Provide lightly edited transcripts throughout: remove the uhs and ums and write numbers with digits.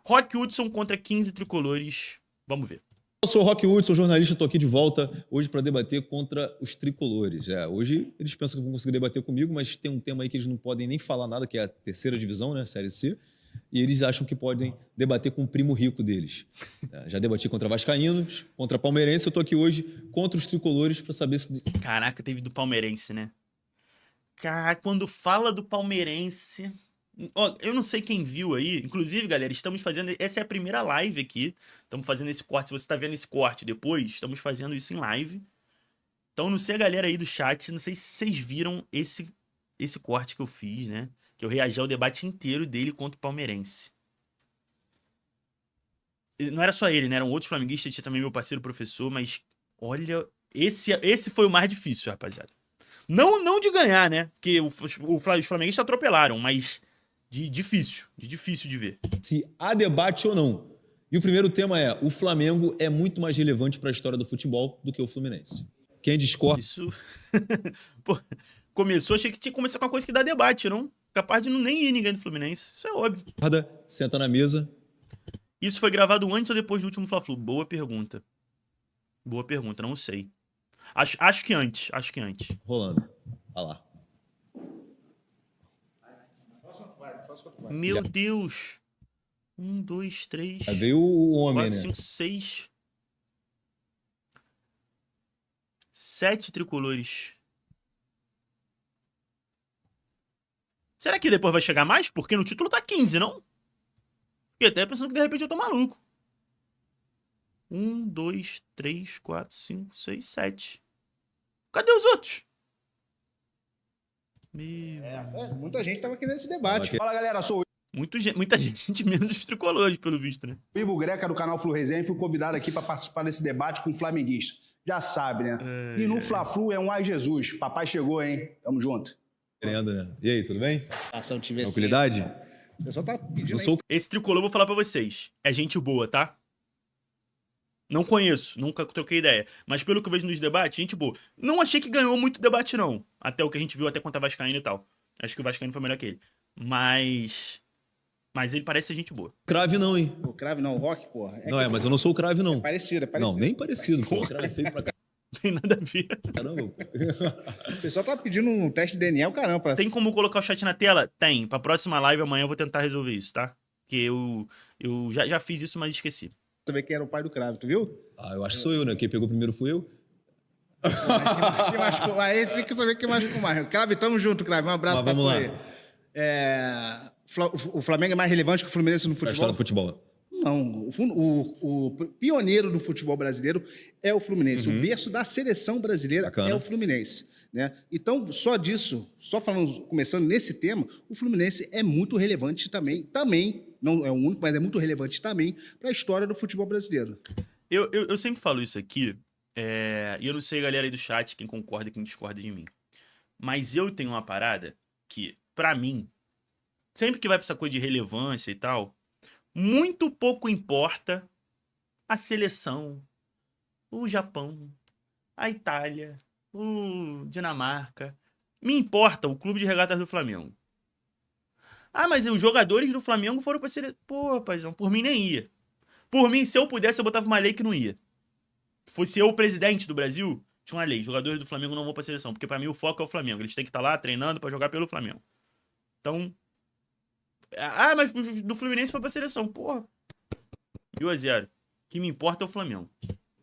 Rock Hudson contra 15 tricolores. Vamos ver. Eu sou o Rock Hudson, jornalista, estou aqui de volta hoje para debater contra os tricolores. Hoje eles pensam que vão conseguir debater comigo, mas tem um tema aí que eles não podem nem falar nada, que é a terceira divisão, né, Série C, e eles acham que podem debater com o primo rico deles. Já debati contra vascaínos, contra palmeirense, eu estou aqui hoje contra os tricolores para saber se... Caraca, teve do palmeirense, né? Cara, quando fala do palmeirense... Ó, eu não sei quem viu aí, inclusive, galera, estamos fazendo... Essa é a primeira live aqui, estamos fazendo esse corte, se você está vendo esse corte depois, estamos fazendo isso em live. Então, não sei a galera aí do chat, não sei se vocês viram esse corte que eu fiz, né? Que eu reagi ao debate inteiro dele contra o palmeirense. Não era só ele, né? Eram outros flamenguistas, tinha também meu parceiro professor, mas olha, esse foi o mais difícil, rapaziada. Não de ganhar, né? Porque os flamenguistas atropelaram, mas de difícil de ver. Se há debate ou não. E o primeiro tema é: o Flamengo é muito mais relevante para a história do futebol do que o Fluminense. Quem discorda... Isso... Pô, começou, achei que tinha que começar com uma coisa que dá debate, não? Capaz de não nem ir ninguém do Fluminense. Isso é óbvio. Senta na mesa. Isso foi gravado antes ou depois do último Fla-Flu? Boa pergunta. Boa pergunta, não sei. Acho que antes. Rolando. Olha lá. Meu Deus. 1, 2, 3. Já veio o homem, 4, né? 5, 6. 7 tricolores. Será que depois vai chegar mais? Porque no título tá 15, não? Fiquei até pensando que de repente eu tô maluco. 1, 2, 3, 4, 5, 6, 7. Cadê os outros? Muita gente tava aqui nesse debate. Fala, galera, sou Muita gente, menos os tricolores, pelo visto, né? o Ivo Greca do canal Flu Resenha e fui convidado aqui para participar desse debate com o flamenguista. Já sabe, né? E no Fla-Flu é um ai Jesus. Papai chegou, hein? Tamo junto. Querendo, né? E aí, tudo bem? Ação tivesse. Tranquilidade? O pessoal tá pedindo. Eu sou Esse tricolor eu vou falar pra vocês. É gente boa, tá? Não conheço, nunca troquei ideia. Mas pelo que eu vejo nos debates, gente boa. Não achei que ganhou muito debate, não. Até o que a gente viu até contra a Vascaíno e tal. Acho que o Vascaíno foi melhor que ele. Mas ele parece ser gente boa. crave não, hein? O crave não, o rock, porra. Mas eu não sou o crave, não. É parecido. Não, nem parecido, pô. O crave é feio pra Não tem nada a ver. caramba, pô. O pessoal tá pedindo um teste de DNA, o caramba. Pra... Tem como colocar o chat na tela? Tem. Pra próxima live amanhã eu vou tentar resolver isso, tá? Porque eu já fiz isso, mas esqueci. saber quem era o pai do crave, tu viu? Eu acho que sou eu, né? Quem pegou primeiro fui eu. Quem machucou? Aí tem que saber quem machucou mais. Crave, tamo junto, Crave. Um abraço pra Vamos lá. tu aí. O Flamengo é mais relevante que o Fluminense no Pra futebol? história do futebol. Não, o pioneiro do futebol brasileiro é o Fluminense. O berço da seleção brasileira Bacana. é o Fluminense, né? Então, só disso, começando nesse tema, o Fluminense é muito relevante também, não é o único, mas é muito relevante também para a história do futebol brasileiro. Eu sempre falo isso aqui, e eu não sei, galera aí do chat, quem concorda e quem discorda de mim. Mas eu tenho uma parada que, pra mim, sempre que vai pra essa coisa de relevância e tal, muito pouco importa a seleção, o Japão, a Itália, o Dinamarca. Me importa o clube de regatas do Flamengo. Mas os jogadores do Flamengo foram pra seleção. Pô, rapazão, por mim nem ia. Por mim, se eu pudesse, eu botava uma lei que não ia. Fosse eu o presidente do Brasil, tinha uma lei. Jogadores do Flamengo não vão pra seleção. Porque pra mim o foco é o Flamengo. Eles têm que estar lá treinando pra jogar pelo Flamengo. Então... mas do Fluminense foi pra seleção. Porra. 1-0. O que me importa é o Flamengo.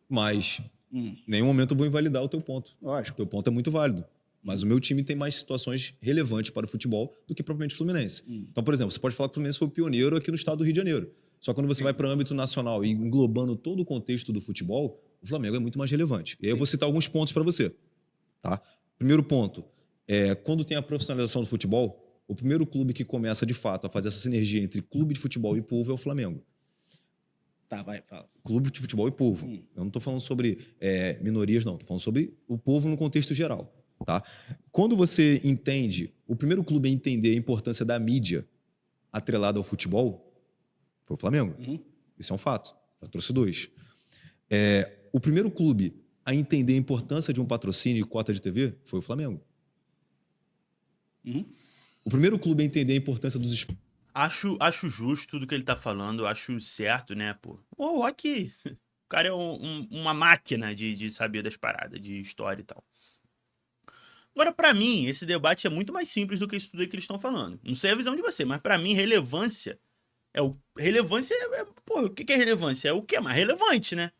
Mas, em nenhum momento eu vou invalidar o teu ponto. Lógico. O teu ponto é muito válido. Mas o meu time tem mais situações relevantes para o futebol do que propriamente o Fluminense. Então, por exemplo, você pode falar que o Fluminense foi o pioneiro aqui no estado do Rio de Janeiro. Só que quando você vai para o âmbito nacional e englobando todo o contexto do futebol, o Flamengo é muito mais relevante. E aí eu vou citar alguns pontos para você. Tá? Primeiro ponto, quando tem a profissionalização do futebol, o primeiro clube que começa, de fato, a fazer essa sinergia entre clube de futebol e povo é o Flamengo. Tá, vai, fala. Clube de futebol e povo. Eu não estou falando sobre minorias, não. Estou falando sobre o povo no contexto geral. Tá? Quando você entende, o primeiro clube a entender a importância da mídia atrelada ao futebol foi o Flamengo. Isso é um fato. Já trouxe 2. O primeiro clube a entender a importância de um patrocínio e cota de TV foi o Flamengo. O primeiro clube a entender a importância dos... Acho justo tudo que ele tá falando, acho certo, né, pô. O Rock, o cara é uma máquina de saber das paradas, de história e tal. Agora, pra mim, esse debate é muito mais simples do que isso tudo aí que eles estão falando. Não sei a visão de você, mas pra mim, relevância relevância pô, o que é relevância? É o que é mais relevante, né?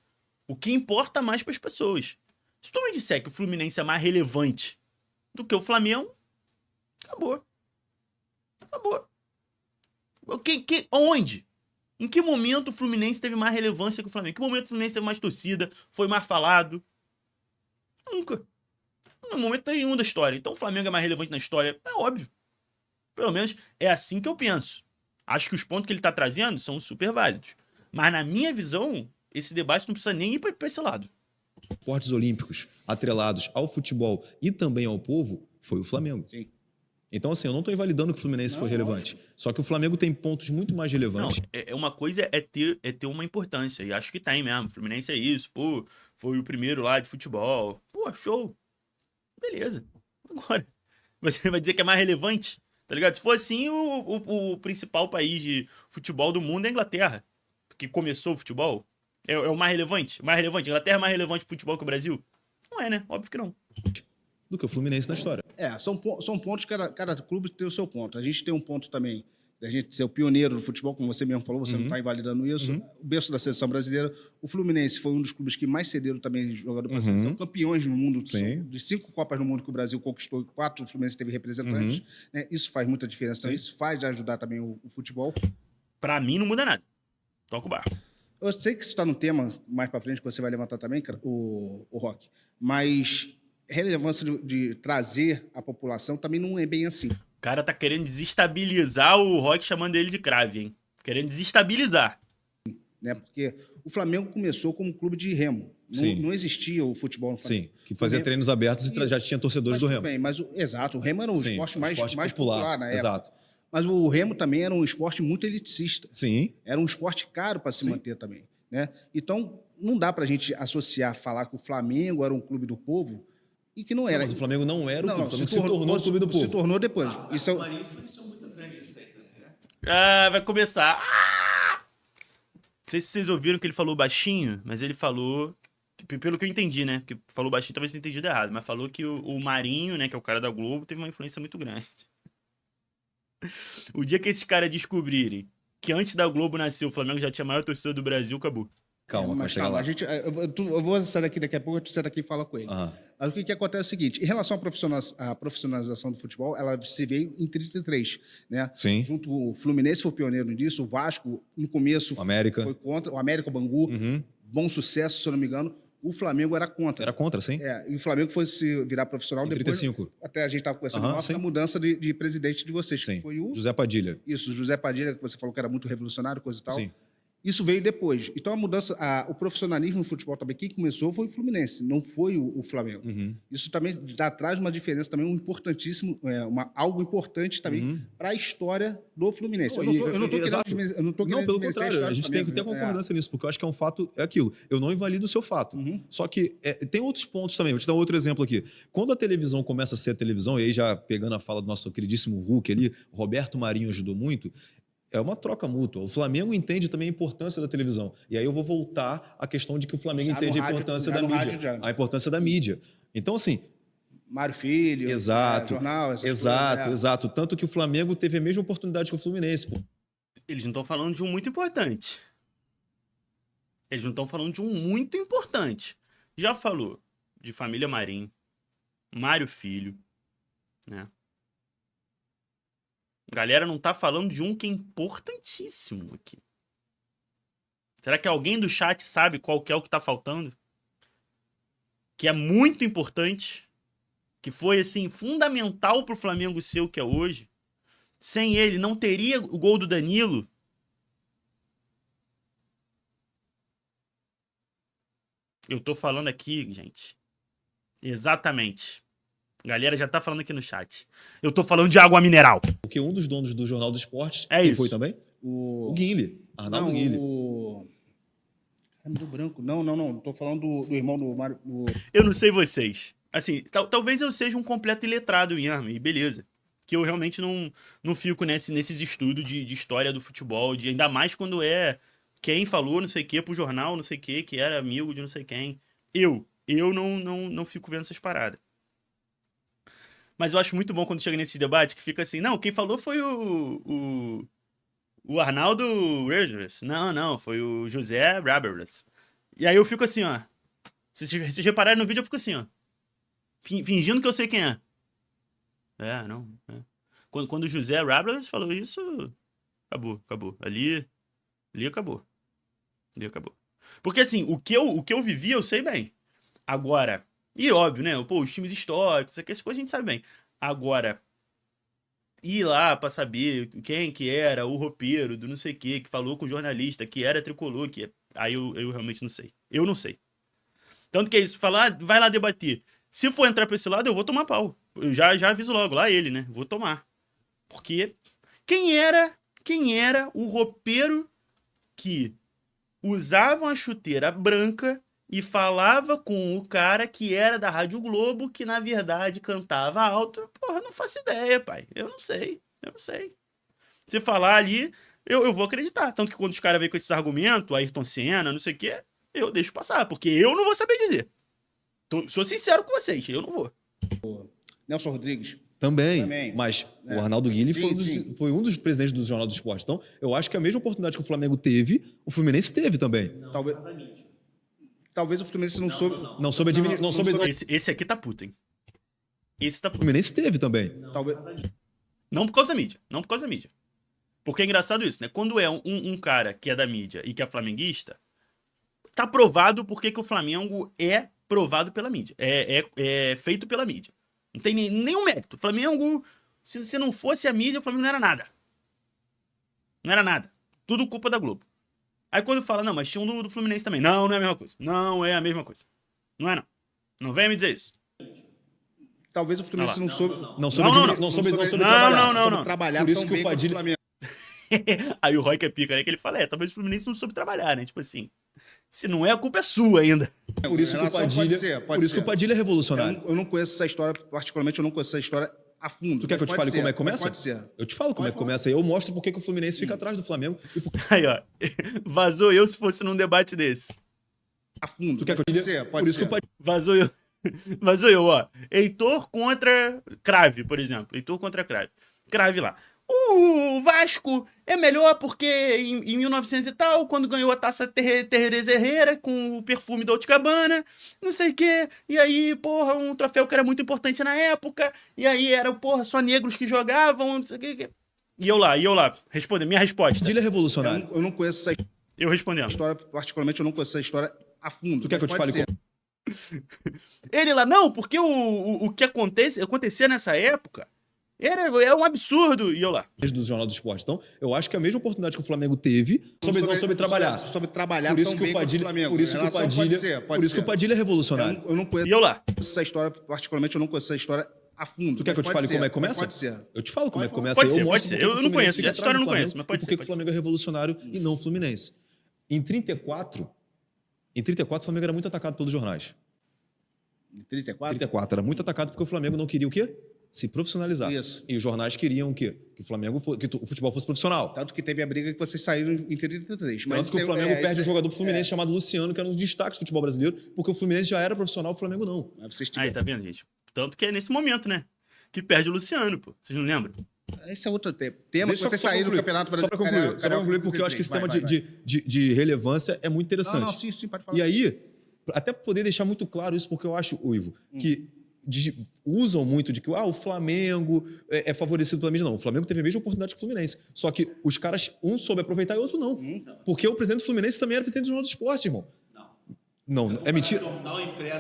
O que importa mais pras pessoas. Se tu me disser que o Fluminense é mais relevante do que o Flamengo, acabou. Acabou. Onde? Em que momento o Fluminense teve mais relevância que o Flamengo? Em que momento o Fluminense teve mais torcida? Foi mais falado? Nunca. No momento nenhum da história. Então o Flamengo é mais relevante na história? É óbvio. Pelo menos é assim que eu penso. Acho que os pontos que ele tá trazendo são super válidos. Mas na minha visão, esse debate não precisa nem ir pra esse lado. Esportes olímpicos atrelados ao futebol e também ao povo foi o Flamengo. Sim. Então, assim, eu não estou invalidando que o Fluminense foi relevante. Lógico. Só que o Flamengo tem pontos muito mais relevantes. Não, uma coisa é ter uma importância. E acho que tem mesmo. O Fluminense é isso. Pô, foi o primeiro lá de futebol. Pô, show. Beleza. Agora, você vai dizer que é mais relevante? Tá ligado? Se for assim, o principal país de futebol do mundo é a Inglaterra. Que começou o futebol. É o mais relevante? Mais relevante? A Inglaterra é mais relevante pro futebol que o Brasil? Não é, né? Óbvio que não. Do que o Fluminense na história. São pontos, cada clube tem o seu ponto. A gente tem um ponto também da gente ser o pioneiro do futebol, como você mesmo falou, você não está invalidando isso. O berço da seleção brasileira. O Fluminense foi um dos clubes que mais cederam também jogador para a seleção. Campeões no mundo, de 5 Copas no mundo que o Brasil conquistou, 4 o Fluminense teve representantes. Né? Isso faz muita diferença. Então, isso faz ajudar também o futebol. Pra mim, não muda nada. Toca o barco. Eu sei que isso está no tema mais para frente, que você vai levantar também, o Rock, mas relevância de trazer a população também não é bem assim. O cara tá querendo desestabilizar o Rock chamando ele de crave, hein? Querendo desestabilizar. Né? Porque o Flamengo começou como um clube de remo. Não existia o futebol no Flamengo. Sim, que fazia treinos abertos e já tinha torcedores do remo. Bem, exato, o remo era o esporte mais popular na época. Exato. Mas o remo também era um esporte muito elitista. Sim. Era um esporte caro para se manter também. Né? Então, não dá para a gente associar, falar que o Flamengo era um clube do povo e que não era. Mas o Flamengo não era o clube. O Flamengo se tornou o clube do povo. Se tornou depois. Isso O Marinho influenciou muito grande isso aí, né? Ah, vai começar. Ah! Não sei se vocês ouviram que ele falou baixinho, mas ele falou... Pelo que eu entendi, né? Porque falou baixinho, talvez tenha entendido errado. Mas falou que o Marinho, né? Que é o cara da Globo, teve uma influência muito grande. O dia que esses caras descobrirem que antes da Globo nascer, o Flamengo já tinha a maior torcida do Brasil, acabou. Calma, mas chegar lá. Eu vou sair daqui a pouco, tu sai daqui e fala com ele. Mas o que acontece é o seguinte, em relação à profissionalização do futebol, ela se veio em 33, né? Sim. Junto o Fluminense foi o pioneiro nisso, o Vasco, no começo, O América. foi contra, o América, o Bangu, bom sucesso, se eu não me engano, o Flamengo era contra. Era contra, sim. E o Flamengo foi se virar profissional Em depois. 35. Até a gente estava conversando a mudança de presidente de vocês, Sim. que foi o... José Padilha. Isso, José Padilha, que você falou que era muito revolucionário, coisa e tal. Sim. Isso veio depois. Então, a mudança, o profissionalismo no futebol também, quem começou foi o Fluminense, não foi o Flamengo. Isso também traz uma diferença, também um importantíssimo, algo importante também para a história do Fluminense. Eu não estou querendo... Não, pelo contrário, a gente tem que ter concordância nisso, porque eu acho que é um fato, é aquilo. Eu não invalido o seu fato. Só que tem outros pontos também. Vou te dar outro exemplo aqui. Quando a televisão começa a ser a televisão, e aí já pegando a fala do nosso queridíssimo Hulk ali, Roberto Marinho ajudou muito, é uma troca mútua. O Flamengo entende também a importância da televisão. E aí eu vou voltar à questão de que o Flamengo entende a importância da mídia. A importância da mídia. Então, assim... Mário Filho, jornal, essas coisas. Exato. Tanto que o Flamengo teve a mesma oportunidade que o Fluminense. Pô. Eles não estão falando de um muito importante. Eles não estão falando de um muito importante. Já falou de família Marinho, Mário Filho, né? Galera não tá falando de um que é importantíssimo aqui. Será que alguém do chat sabe qual que é o que tá faltando? Que é muito importante. Que foi, assim, fundamental pro Flamengo ser o que é hoje. Sem ele, não teria o gol do Danilo. Eu tô falando aqui, gente. Exatamente. A galera já tá falando aqui no chat. Eu tô falando de água mineral. Porque um dos donos do Jornal dos Esportes, quem foi também? O Guinle. Arnaldo Guinle. Caramba, do branco. Não. Tô falando do irmão do Mário. Eu não sei vocês. Assim, talvez eu seja um completo iletrado em arma, e beleza. que eu realmente não fico nesses estudos de história do futebol, ainda mais quando é quem falou não sei o que pro jornal, não sei o que era amigo de não sei quem. Eu não fico vendo essas paradas. Mas eu acho muito bom quando chega nesse debate que fica assim, não, quem falou foi o Arnaldo Rogers. Não, foi o José Braberlas. E aí eu fico assim, ó. Se vocês repararem no vídeo, eu fico assim, ó. Fingindo que eu sei quem é. Não. Quando o José Braberlas falou isso, acabou. Ali acabou. Porque assim, o que eu vivi, eu sei bem. Agora, e óbvio, né? Pô, os times históricos, essas coisas a gente sabe bem. Agora, ir lá pra saber quem que era o roupeiro do não sei o que falou com o jornalista, que era tricolor, aí eu realmente não sei. Eu não sei. Tanto que é isso, falar, vai lá debater. Se for entrar pra esse lado, eu vou tomar pau. Eu já aviso logo, lá ele, né? Vou tomar. Porque quem era o roupeiro que usava uma chuteira branca e falava com o cara que era da Rádio Globo, que na verdade cantava alto? Porra, não faço ideia, pai. Eu não sei. Se falar ali, eu vou acreditar. Tanto que quando os caras vêm com esses argumentos, Ayrton Senna, não sei o quê, eu deixo passar, porque eu não vou saber dizer. Sou sincero com vocês, eu não vou. Nelson Rodrigues. Também. Mas o Arnaldo Guilherme Sim. foi um dos presidentes do Jornal do Esporte. Então, eu acho que a mesma oportunidade que o Flamengo teve, o Fluminense teve também. Talvez o Fluminense não soube. Não soube administrar. Esse aqui tá puto, hein? Esse tá O puto. Fluminense teve também. Talvez. Não por causa da mídia. Porque é engraçado isso, né? Quando é um cara que é da mídia e que é flamenguista, tá provado porque que o Flamengo é provado pela mídia. É feito pela mídia. Não tem nenhum mérito. O Flamengo, se não fosse a mídia, o Flamengo não era nada. Não era nada. Tudo culpa da Globo. Aí quando fala, não, mas tinha um do Fluminense também. Não é a mesma coisa. Não é a mesma coisa. Não é, não. Não venha me dizer isso. Talvez o Fluminense não soube. Não soube trabalhar Por isso tão que o bem quanto Padilha- o Flamengo. Aí o Roy que é pica, né? Que ele fala, talvez o Fluminense não soube trabalhar, né? Tipo assim, se não é, a culpa é sua ainda. Por isso que o Padilha, que o Padilha é revolucionário. Eu não conheço essa história, particularmente, eu não conheço essa história a fundo. Tu quer que eu te fale como é que começa? Pode ser. Eu te falo como é que começa aí. Eu mostro por que o Fluminense fica atrás do Flamengo. E por... Aí, ó, vazou eu se fosse num debate desse. A fundo. Tu quer que eu te Pode ser, pode Por isso ser. que o Padilha... Vazou eu, ó. Heitor contra Crave, por exemplo. Heitor contra Crave. Crave lá. O Vasco é melhor porque em 1900 e tal, quando ganhou a taça Tereza Herrera com o perfume da Dolce & Gabbana, não sei o quê. E aí, porra, um troféu que era muito importante na época. E aí era, porra, só negros que jogavam, não sei o quê. E eu lá, respondendo. Minha resposta. Padilha é revolucionário. Eu não conheço essa Eu respondendo. história, particularmente, eu não conheço essa história a fundo. Tu quer que eu te fale como... Ele lá, não, porque o que acontecia nessa época era um absurdo. E eu lá. do Jornal do Esporte. Então, eu acho que a mesma oportunidade que o Flamengo teve, não soube trabalhar. Sobre trabalhar Por isso tão que bem o quanto o Padilha, Flamengo. por isso que o Padilha, Pode por isso que ser. o Padilha é revolucionário. Eu não conheço E eu lá. essa história, particularmente, eu não conheço essa história a fundo. Tu quer que eu te fale como é que começa? Pode ser. Eu te falo como é que começa. Pode aí, ser, eu pode mostro ser. por que Eu o não Fluminense conheço, fica essa atrás história eu do não conheço, Flamengo mas pode e por ser, que o Flamengo é revolucionário e não o Fluminense. Em 34, o Flamengo era muito atacado pelos jornais. Em 34? 34 era muito atacado porque o Flamengo não queria o quê? Se profissionalizar. Isso. E os jornais queriam o quê? Que o futebol fosse profissional. Tanto que teve a briga que vocês saíram em 33. Tanto que o Flamengo perde um jogador pro Fluminense chamado Luciano, que era um dos destaques do futebol brasileiro, porque o Fluminense já era profissional, o Flamengo não. Aí, tá vendo, gente? Tanto que é nesse momento, né? Que perde o Luciano, pô. Vocês não lembram? Esse é outro tema. Deixa Que vocês saíram do Campeonato Só para Brasileiro. concluir, porque eu acho que esse tema de relevância é muito interessante. Não, sim, pode falar. E aí, até poder deixar muito claro isso, porque eu acho, Ivo, que usam muito de que o Flamengo é favorecido pela mídia. Não, o Flamengo teve a mesma oportunidade que o Fluminense. Só que os caras, um soube aproveitar e o outro não. Porque o presidente do Fluminense também era presidente do Jornal do Esporte, irmão. Não, é mentira.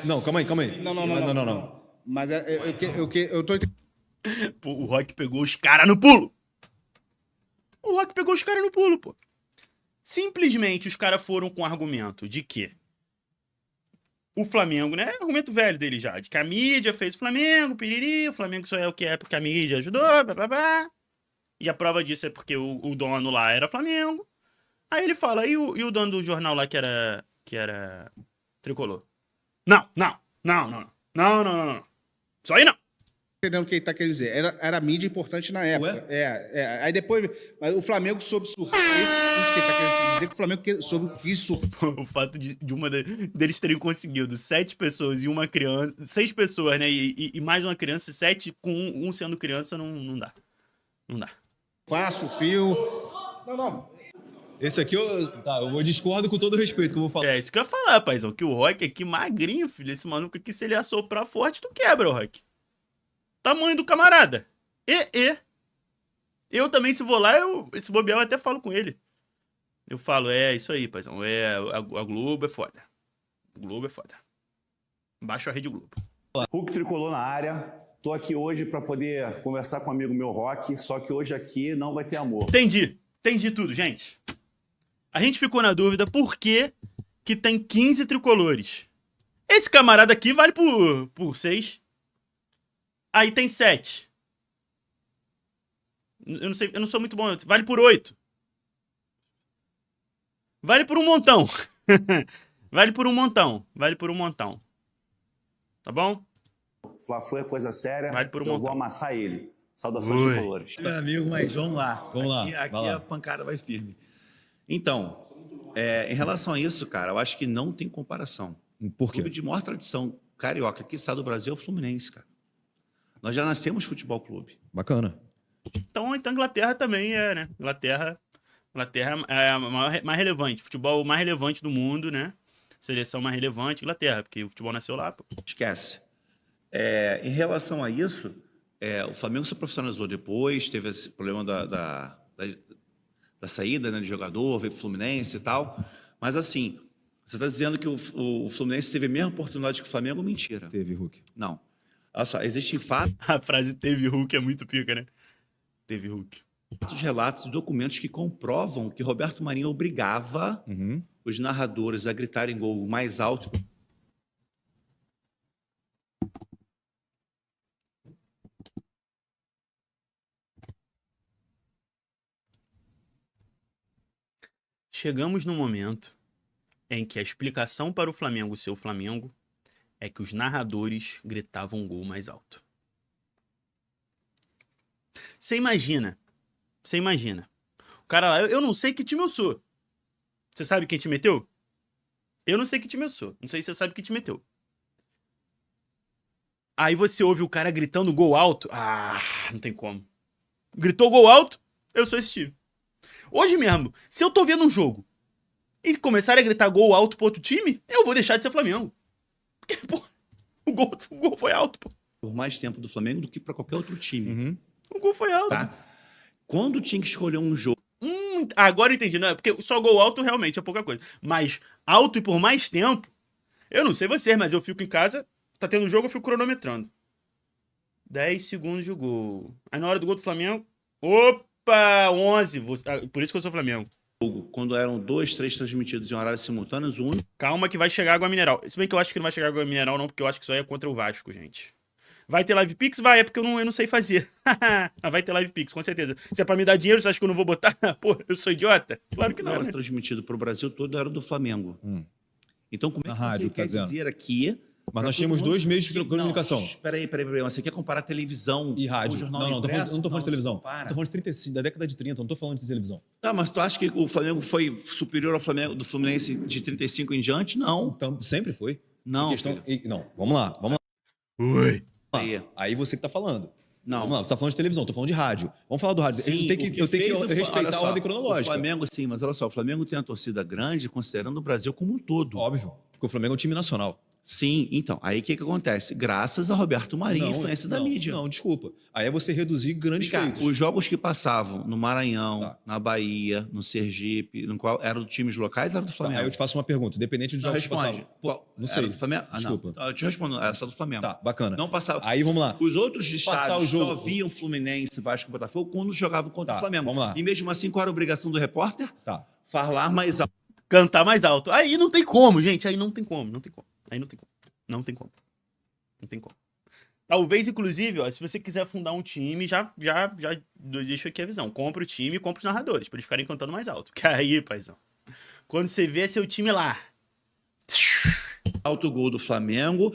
Não, calma aí. Não. Mas eu tô entendendo. Pô, o Rock pegou os caras no pulo. Pô. Simplesmente os caras foram com o argumento de que o Flamengo, né? Argumento velho dele já. De que a mídia fez o Flamengo, piriri, o Flamengo só é o que é porque a mídia ajudou, blá. E a prova disso é porque o dono lá era Flamengo. Aí ele fala, e o dono do jornal lá que era tricolor? Não. Isso aí não. Entendendo o que ele tá querendo dizer. Era mídia importante na época. Aí depois, mas o Flamengo soube surfar. Isso que ele tá querendo dizer, que o Flamengo soube surfar. O fato deles terem conseguido 7 pessoas e uma criança, 6 pessoas, né? E mais uma criança, 7 com um sendo criança, não dá. Não dá. Faço, fio. Não. Esse aqui, eu discordo com todo respeito que eu vou falar. É isso que eu ia falar, paizão. Que o Rock aqui, magrinho, filho. Esse maluco aqui, se ele assoprar forte, tu quebra, o Rock. Tamanho do camarada. Eu também, se vou lá, esse bobear, eu até falo com ele. Eu falo, isso aí, paizão. A Globo é foda. A Globo é foda. Baixa a Rede Globo. Hulk Tricolor na área. Tô aqui hoje para poder conversar com um amigo meu, Rock, só que hoje aqui não vai ter amor. Entendi tudo, gente. A gente ficou na dúvida por que tem 15 tricolores. Esse camarada aqui vale por 6. Aí tem 7. Eu não sei, eu não sou muito bom. Vale por 8. Vale por um montão. Vale por um montão. Tá bom? Fla-Flu é coisa séria. Vale por um eu montão. vou amassar ele. Saudações tricolores. Meu amigo, mas vamos lá. Vamos lá, Aqui vai lá. a pancada vai firme. Então, em relação a isso, cara, eu acho que não tem comparação. Por O clube quê? de maior tradição carioca que está do Brasil é o Fluminense, cara. Nós já nascemos futebol clube. Bacana. Então Inglaterra também né? Inglaterra é a mais relevante. Futebol mais relevante do mundo, né? Seleção mais relevante, Inglaterra, porque o futebol nasceu lá, pô. Esquece. Em relação a isso, o Flamengo se profissionalizou depois, teve esse problema da saída, né, de jogador, veio pro Fluminense e tal. Mas assim, você está dizendo que o Fluminense teve a mesma oportunidade que o Flamengo? Mentira. Teve, Hulk. Não. Olha só, existem fatos, A frase teve Hulk é muito pica, né? Teve Hulk. relatos e documentos que comprovam que Roberto Marinho obrigava os narradores a gritarem gol mais alto. Chegamos no momento em que a explicação para o Flamengo ser o Flamengo é que os narradores gritavam um gol mais alto. Você imagina. O cara lá, eu não sei que time eu sou. Você sabe quem te meteu? Eu não sei que time eu sou. Não sei se você sabe que te meteu. Aí você ouve o cara gritando gol alto. Ah, não tem como. Gritou gol alto, eu sou esse time. Hoje mesmo, se eu tô vendo um jogo e começarem a gritar gol alto pro outro time, eu vou deixar de ser Flamengo. Porque, pô, o gol foi alto, pô. Por mais tempo do Flamengo do que para qualquer outro time. O gol foi alto. Tá? Quando tinha que escolher um jogo, Agora eu entendi, não é? Porque só gol alto realmente é pouca coisa. Mas alto e por mais tempo, eu não sei vocês, mas eu fico em casa, tá tendo jogo, eu fico cronometrando. 10 segundos de gol. Aí na hora do gol do Flamengo, opa, 11. Por isso que eu sou Flamengo. quando eram 2, 3 transmitidos em horários simultâneos, o único Calma que vai chegar água mineral. Se bem que eu acho que não vai chegar água mineral não, porque eu acho que isso aí é contra o Vasco, gente. Vai ter Live Pix? Vai, é porque eu não sei fazer. Mas vai ter Live Pix, com certeza. Se é pra me dar dinheiro, você acha que eu não vou botar? Pô, eu sou idiota? Claro que não, era né? transmitido para o Brasil todo era do Flamengo. Então, como é Na que rádio, você tá quer dizendo. dizer aqui... Mas nós tínhamos 2 meios de comunicação. Peraí. Você quer comparar televisão E rádio. com jornal Não, não tô falando, impresso? não tô falando de televisão. se compara. Tô falando de 35, da década de 30, não tô falando de televisão. Tá, mas tu acha que o Flamengo foi superior ao Flamengo do Fluminense de 35 em diante? Não. Então, sempre foi. Não, Questão... filho. Não, vamos lá. Ui. Aí. Você que tá falando. Não. Vamos lá, você tá falando de televisão, tô falando de rádio. Vamos falar do rádio. Sim, eu tenho que respeitar a ordem O cronológica. Flamengo, sim, mas olha só, o Flamengo tem uma torcida grande considerando o Brasil como um todo. Óbvio, porque o Flamengo é um time nacional. Sim, então, aí o que acontece? Graças a Roberto Marinho, influência da mídia. Não, desculpa. Aí é você reduzir grandes Cara, feitos. os jogos que passavam no Maranhão, Tá. na Bahia, no Sergipe, no qual eram de times locais, era do Tá, Flamengo. aí eu te faço uma pergunta, independente dos Não, jogos que responde. passavam. Pô, não Era sei. do Flamengo? Desculpa. Não. Eu te respondo, era só do Flamengo. Tá, bacana. Não passava. Aí vamos lá. Os outros Passar estados o jogo. só viam Fluminense, Vasco e Botafogo quando jogavam contra Tá, o Flamengo. vamos lá. E mesmo assim, qual era a obrigação do repórter? Tá. Falar mais alto. Cantar mais alto. Aí não tem como, gente. Aí não tem como. Aí não tem como. Não tem como. Talvez, inclusive, ó, se você quiser fundar um time, já deixa aqui a visão. Compra o time e compra os narradores, pra eles ficarem cantando mais alto. Que aí, paizão, quando você vê seu time lá... Alto gol do Flamengo.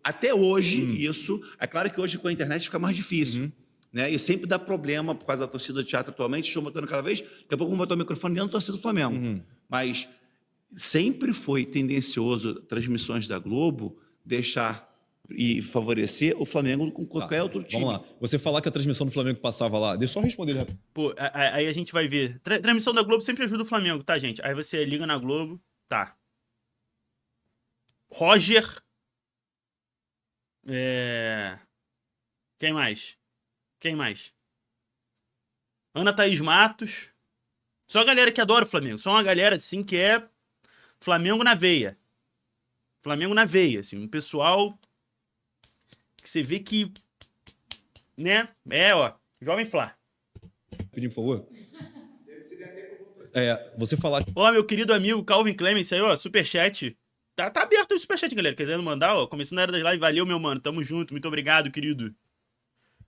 até hoje, isso... É claro que hoje com a internet fica mais difícil. Né? E sempre dá problema por causa da torcida do teatro atualmente. Estou botando cada vez... Daqui a pouco vou botar o microfone dentro da torcida do Flamengo. Mas sempre foi tendencioso transmissões da Globo deixar e favorecer o Flamengo com qualquer outro time. Vamos lá. Você falar que a transmissão do Flamengo passava lá... Deixa eu só responder ele rápido. Pô, aí a gente vai ver. Transmissão da Globo sempre ajuda o Flamengo, tá, gente? Aí você liga na Globo, tá. Roger. Quem mais? Ana Thaís Matos. Só a galera que adora o Flamengo. Só uma galera, assim, que é Flamengo na veia. Flamengo na veia, assim. Um pessoal que você vê que, né? Jovem Flá. Pedir, por favor. Você falar... Ó, meu querido amigo Calvin Clemens, aí, ó, superchat. Tá aberto o superchat, galera. Querendo mandar, ó, começando na era das lives. Valeu, meu mano. Tamo junto. Muito obrigado, querido.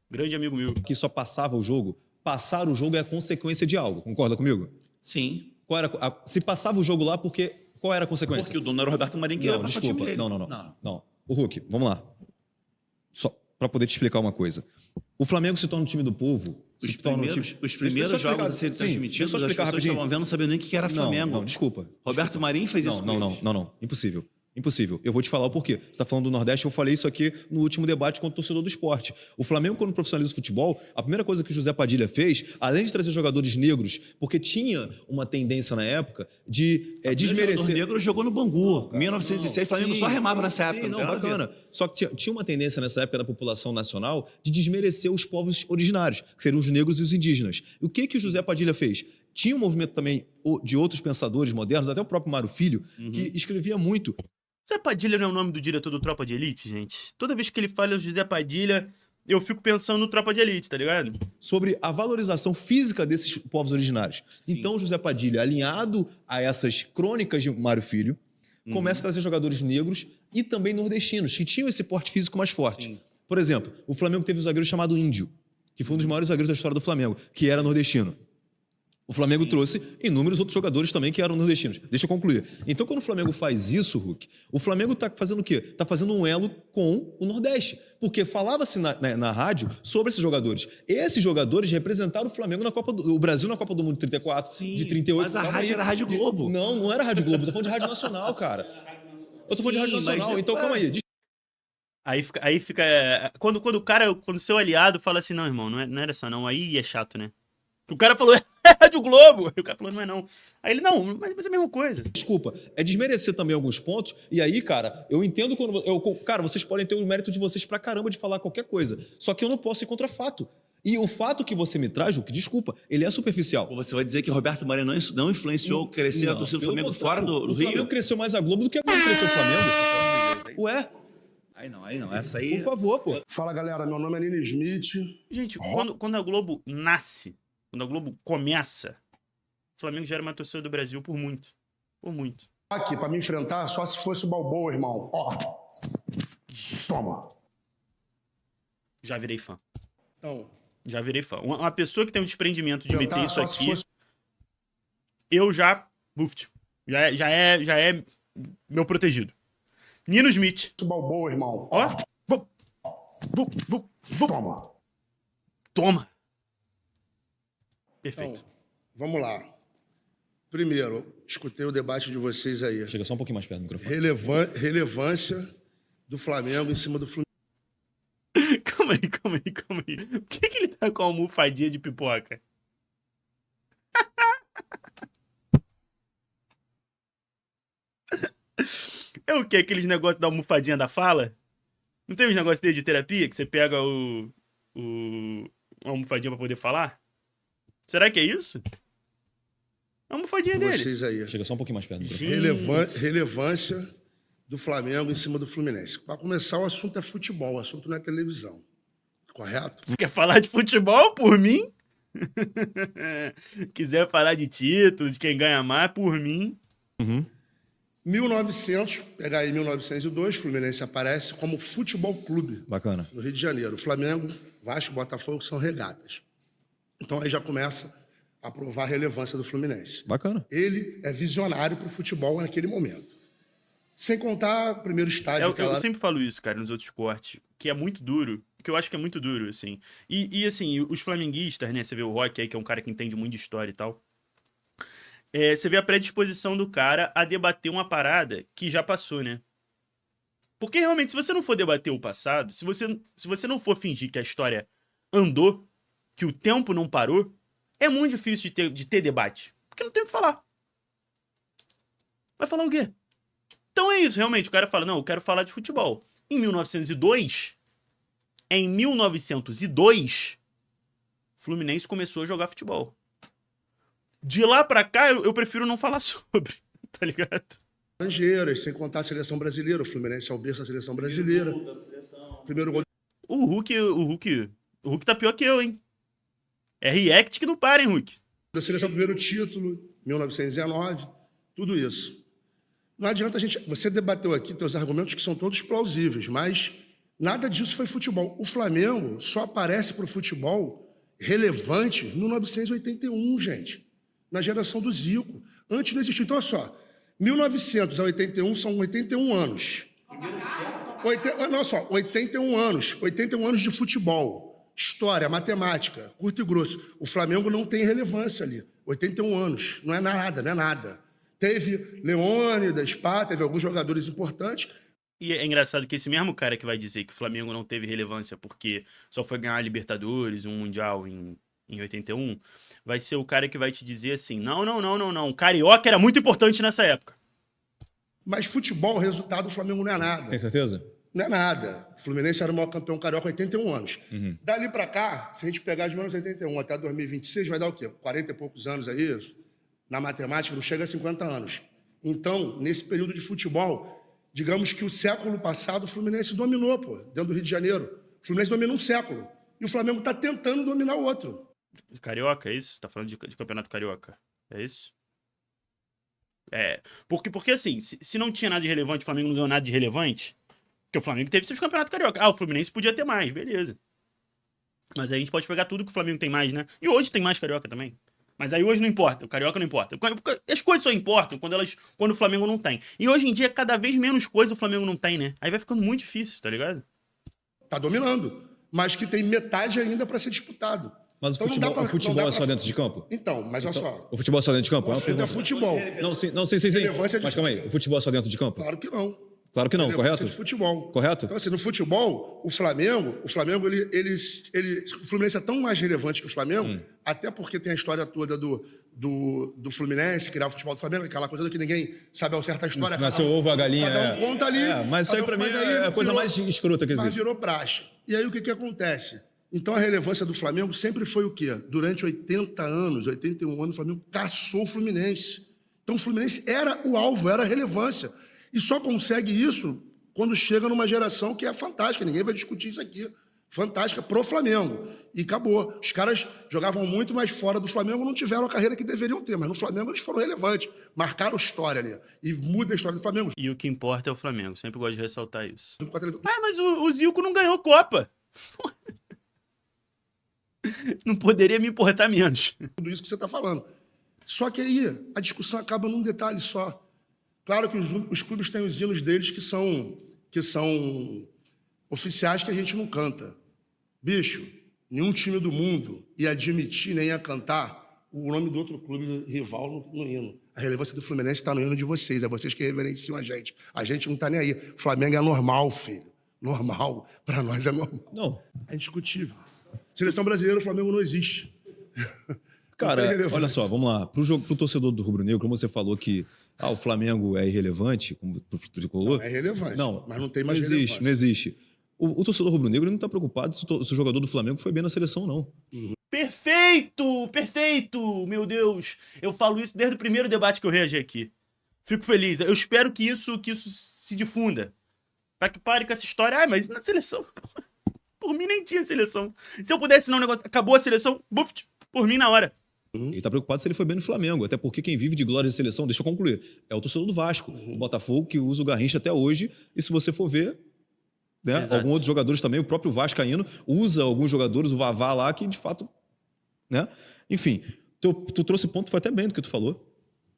Grande amigo meu. Que só passava o jogo. Passar o jogo é a consequência de algo. Concorda comigo? Sim. Se passava o jogo lá, qual era a consequência? Porque o dono era o Roberto Marinho, que ia Não, passar desculpa. o time dele. Não. O Hulk, vamos lá. Só para poder te explicar uma coisa. O Flamengo se torna um time do povo. Os primeiros jogos a serem transmitidos, as pessoas estavam vendo, não sabiam nem o que era Flamengo. Não, desculpa. Roberto Marinho fez isso com eles. Não. Impossível. Eu vou te falar o porquê. Você está falando do Nordeste, eu falei isso aqui no último debate com o torcedor do esporte. O Flamengo, quando profissionaliza o futebol, a primeira coisa que o José Padilha fez, além de trazer jogadores negros, porque tinha uma tendência na época de desmerecer... O jogador negro jogou no Bangu. Em 1906, o Flamengo só remava nessa época. Sim, bacana. Só que tinha uma tendência nessa época da população nacional de desmerecer os povos originários, que seriam os negros e os indígenas. E o que o José Padilha fez? Tinha um movimento também de outros pensadores modernos, até o próprio Mário Filho, que escrevia muito. José Padilha não é o nome do diretor do Tropa de Elite, gente? Toda vez que ele fala o José Padilha, eu fico pensando no Tropa de Elite, tá ligado? Sobre a valorização física desses povos originários. Sim. Então, o José Padilha, alinhado a essas crônicas de Mário Filho, começa a trazer jogadores negros e também nordestinos, que tinham esse porte físico mais forte. Sim. Por exemplo, o Flamengo teve um zagueiro chamado Índio, que foi um dos maiores zagueiros da história do Flamengo, que era nordestino. O Flamengo trouxe inúmeros outros jogadores também que eram nordestinos. Deixa eu concluir. Então, quando o Flamengo faz isso, Hulk, o Flamengo está fazendo o quê? Está fazendo um elo com o Nordeste. Porque falava-se na rádio sobre esses jogadores. Esses jogadores representaram o Flamengo o Brasil na Copa do Mundo de 34, de 38. Mas a rádio era a Rádio Globo. Não era a Rádio Globo. Eu tô falando de Rádio Nacional, cara. Eu tô falando de Rádio Nacional. Então, calma aí. Aí fica... Quando o seu aliado fala assim, não, irmão, não era essa não. Aí é chato, né? O cara falou, é Rádio Globo. E o cara falou, não é não. Aí ele, não, mas é a mesma coisa. Desculpa, é desmerecer também alguns pontos. E aí, cara, eu entendo quando... Cara, vocês podem ter o mérito de vocês pra caramba de falar qualquer coisa. Só que eu não posso ir contra fato. E o fato que você me traz, Hulk, desculpa, ele é superficial. Você vai dizer que Roberto Marinho não influenciou crescer a torcida do Flamengo fora do Rio? O Flamengo cresceu mais a Globo do que a Globo cresceu o Flamengo. Ué? Aí não. Essa aí... Por favor, pô. Fala, galera. Meu nome é Nino Smith. Gente, quando a Globo nasce... Quando a Globo começa, o Flamengo já era uma torcida do Brasil por muito. Por muito. Aqui, pra me enfrentar, só se fosse o Balboa, irmão. Ó. Toma. Já virei fã. Então, Já virei fã. Uma pessoa que tem um desprendimento de meter isso aqui, fosse... eu já... Já é meu protegido. Nino Smith. O Balboa, irmão. Ó. Toma. Toma. Perfeito. Então, vamos lá. Primeiro, escutei o debate de vocês aí. Chega só um pouquinho mais perto do microfone. Relevância do Flamengo em cima do Fluminense. Calma aí. Por que ele tá com a almofadinha de pipoca? É o quê? Aqueles negócios da almofadinha da fala? Não tem uns negócios dele de terapia que você pega uma almofadinha pra poder falar? Será que é isso? É a almofadinha dele. Vocês aí. Chega só um pouquinho mais perto do microfone. Relevância do Flamengo em cima do Fluminense. Para começar, o assunto é futebol, o assunto não é televisão. Correto? Você quer falar de futebol por mim? Quiser falar de título, de quem ganha mais, por mim. 1900, pegar aí 1902, Fluminense aparece como futebol clube. Bacana. No Rio de Janeiro. Flamengo, Vasco, Botafogo são regatas. Então aí já começa a provar a relevância do Fluminense. Bacana. Ele é visionário para o futebol naquele momento. Sem contar o primeiro estádio. Eu sempre falo isso, cara, nos outros cortes, que é muito duro, que eu acho que é muito duro, assim. E assim, os flamenguistas, né, você vê o Rock aí, que é um cara que entende muito de história e tal, você vê a predisposição do cara a debater uma parada que já passou, né? Porque realmente, se você não for debater o passado, se você não for fingir que a história andou, que o tempo não parou, é muito difícil de ter debate. Porque não tem o que falar. Vai falar o quê? Então é isso, realmente. O cara fala, não, eu quero falar de futebol. Em 1902, Fluminense começou a jogar futebol. De lá pra cá, eu prefiro não falar sobre, tá ligado? Estrangeiras, sem contar a seleção brasileira. O Fluminense é o berço da seleção brasileira. Primeiro gol O Hulk tá pior que eu, hein? É react que não para, hein, Hulk? da seleção, primeiro título, 1919, tudo isso. Não adianta você debateu aqui teus argumentos que são todos plausíveis, mas nada disso foi futebol. O Flamengo só aparece para o futebol relevante em 1981, gente, na geração do Zico. Antes não existiu. Então, olha só, 1900 a 81 são 81 anos. Não, só, 81 anos. 81 anos de futebol. História, matemática, curto e grosso. O Flamengo não tem relevância ali. 81 anos. Não é nada, não é nada. Teve Leônidas, Pá, teve alguns jogadores importantes. E é engraçado que esse mesmo cara que vai dizer que o Flamengo não teve relevância porque só foi ganhar a Libertadores, um Mundial em 81, vai ser o cara que vai te dizer assim, não. O Carioca era muito importante nessa época. Mas futebol, o resultado do Flamengo não é nada. Tem certeza? Não é nada. O Fluminense era o maior campeão carioca há 81 anos. Dali pra cá, se a gente pegar de 1981 até 2026, vai dar o quê? 40 e poucos anos aí, na matemática, não chega a 50 anos. Então, nesse período de futebol, digamos que o século passado o Fluminense dominou, pô, dentro do Rio de Janeiro. O Fluminense dominou um século. E o Flamengo está tentando dominar o outro. Carioca, é isso? Você tá falando de campeonato carioca? É isso? Porque assim, se não tinha nada de relevante, o Flamengo não ganhou nada de relevante, porque o Flamengo teve seus campeonatos carioca. O Fluminense podia ter mais, beleza. Mas aí a gente pode pegar tudo que o Flamengo tem mais, né? E hoje tem mais carioca também. Mas aí hoje não importa, o carioca não importa. As coisas só importam quando o Flamengo não tem. E hoje em dia, cada vez menos coisa o Flamengo não tem, né? Aí vai ficando muito difícil, tá ligado? Tá dominando. Mas que tem metade ainda para ser disputado. Mas o futebol é só dentro de campo? Então, mas olha só. O futebol é só dentro de campo? O assunto é futebol. Não, sim. Mas calma aí, o futebol é só dentro de campo? Claro que não. Claro que não, Relevância correto? de futebol. Correto? Então, assim, no futebol, o Flamengo, o Fluminense é tão mais relevante que o Flamengo, até porque tem a história toda do Fluminense, criar o futebol do Flamengo, aquela coisa que ninguém sabe ao certo a história. Nasceu o ovo, a galinha. Cada um conta ali. Mas isso aí pra mim é a coisa mais escrota que existe. Mas virou praxe. E aí o que acontece? Então a relevância do Flamengo sempre foi o quê? Durante 80 anos, 81 anos, o Flamengo caçou o Fluminense. Então o Fluminense era o alvo, era a relevância. E só consegue isso quando chega numa geração que é fantástica. Ninguém vai discutir isso aqui. Fantástica pro Flamengo. E acabou. Os caras jogavam muito, mas fora do Flamengo não tiveram a carreira que deveriam ter. Mas no Flamengo eles foram relevantes. Marcaram história ali. E muda a história do Flamengo. E o que importa é o Flamengo. Sempre gosto de ressaltar isso. Mas o Zico não ganhou Copa. Não poderia me importar menos. Tudo isso que você está falando. Só que aí a discussão acaba num detalhe só. Claro que os clubes têm os hinos deles que são oficiais que a gente não canta. Bicho, nenhum time do mundo ia admitir nem ia cantar o nome do outro clube rival no hino. A relevância do Fluminense está no hino de vocês. É vocês que reverenciam a gente. A gente não está nem aí. O Flamengo é normal, filho. Normal. Para nós é normal. Não. É indiscutível. Seleção brasileira, o Flamengo não existe. Cara, olha só, vamos lá. Pro torcedor do Rubro Negro, como você falou que o Flamengo é irrelevante, como pro tricolor. Não, é relevante. Não, mas não tem mais relevância. Não existe. O torcedor rubro-negro não está preocupado se o jogador do Flamengo foi bem na seleção, não. Perfeito! Perfeito! Meu Deus! Eu falo isso desde o primeiro debate que eu reagi aqui. Fico feliz. Eu espero que isso se difunda. Pra que pare com essa história. Mas na seleção... Por mim nem tinha seleção. Se eu pudesse, não, o negócio... Acabou a seleção, buf, por mim na hora. Ele tá preocupado se ele foi bem no Flamengo, até porque quem vive de glória de seleção, deixa eu concluir, é o torcedor do Vasco, o Botafogo, que usa o Garrincha até hoje, e se você for ver, né, alguns outros jogadores também, o próprio Vascaíno usa alguns jogadores, o Vavá lá, que de fato, né, enfim, tu trouxe ponto, foi até bem do que tu falou,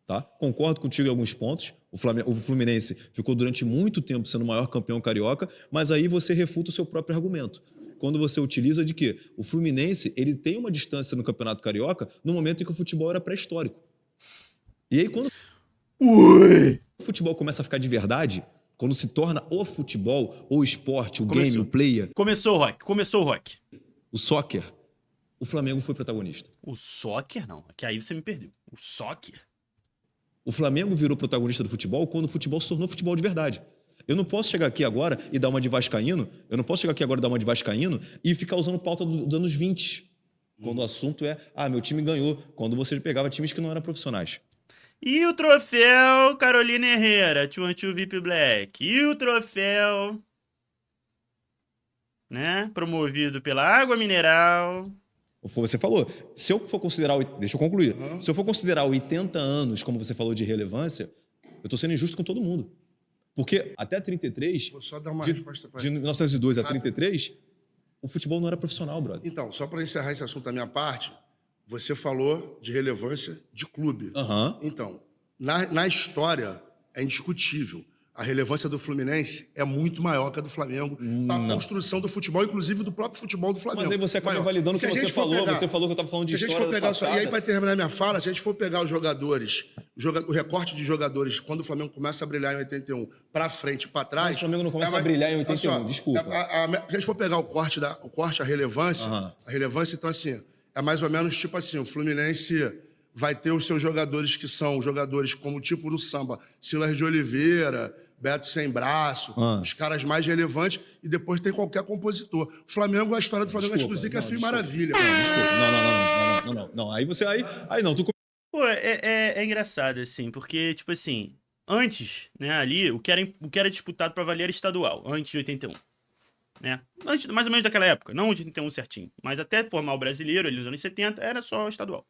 Tá? Concordo contigo em alguns pontos. O Fluminense ficou durante muito tempo sendo o maior campeão carioca, mas aí você refuta o seu próprio argumento. Quando você utiliza de que o Fluminense ele tem uma distância no Campeonato Carioca no momento em que o futebol era pré-histórico. E aí quando o futebol começa a ficar de verdade, quando se torna o futebol, o esporte, o game, o player, Começou o rock. o soccer, o Flamengo foi protagonista. O soccer, não. Que aí você me perdeu. O soccer? O Flamengo virou protagonista do futebol quando o futebol se tornou futebol de verdade. Eu não posso chegar aqui agora e dar uma de vascaíno, e ficar usando pauta dos anos 20, quando o assunto é, meu time ganhou, quando você pegava times que não eram profissionais. E o troféu Carolina Herrera, 212 VIP Black? E o troféu, né, promovido pela Água Mineral? Você falou, se eu for considerar, deixa eu concluir, se eu for considerar 80 anos, como você falou, de relevância, eu estou sendo injusto com todo mundo. Porque até 33, Vou só dar uma resposta para de 1902 a 33, o futebol não era profissional, brother. Então, só para encerrar esse assunto da minha parte, você falou de relevância de clube. Então, na história, é indiscutível. A relevância do Fluminense é muito maior que a do Flamengo para a construção do futebol, inclusive do próprio futebol do Flamengo. Mas aí você acaba invalidando o que você falou. Você falou que eu estava falando de história do passado. E aí, para terminar minha fala, se a gente for pegar os jogadores, o recorte de jogadores, quando o Flamengo começa a brilhar em 81, para frente e para trás... Mas o Flamengo não começa a brilhar em 81, desculpa. Se a gente for pegar o corte, a relevância, então assim, é mais ou menos tipo assim, o Fluminense vai ter os seus jogadores que são jogadores como tipo no samba, Silas de Oliveira, Beto Sem Braço, os caras mais relevantes, e depois tem qualquer compositor. O Flamengo, a história do Flamengo, a gente dizer que é Fio Maravilha. Não. Aí você... Aí não, tu... Pô, é engraçado, assim, porque, tipo assim, antes, né, ali, o que era disputado pra valer era estadual, antes de 81. Né? Antes, mais ou menos daquela época, não de 81 certinho, mas até formar o brasileiro, ali nos anos 70, era só estadual.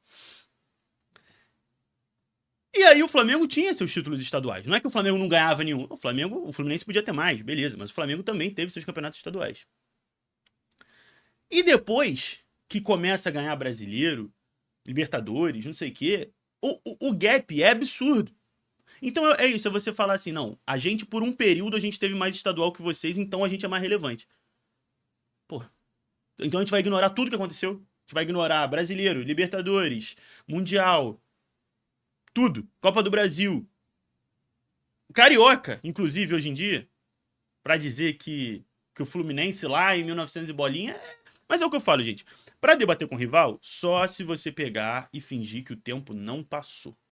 E aí o Flamengo tinha seus títulos estaduais. Não é que o Flamengo não ganhava nenhum. O Fluminense podia ter mais, beleza, mas o Flamengo também teve seus campeonatos estaduais. E depois que começa a ganhar brasileiro, Libertadores, não sei o quê, o gap é absurdo. Então é isso, é você falar assim, não, a gente por um período a gente teve mais estadual que vocês, então a gente é mais relevante. Pô, então a gente vai ignorar tudo que aconteceu. A gente vai ignorar brasileiro, Libertadores, Mundial, tudo. Copa do Brasil. Carioca, inclusive, hoje em dia, pra dizer que o Fluminense lá em 1900 e bolinha... Mas é o que eu falo, gente. Pra debater com o rival, só se você pegar e fingir que o tempo não passou.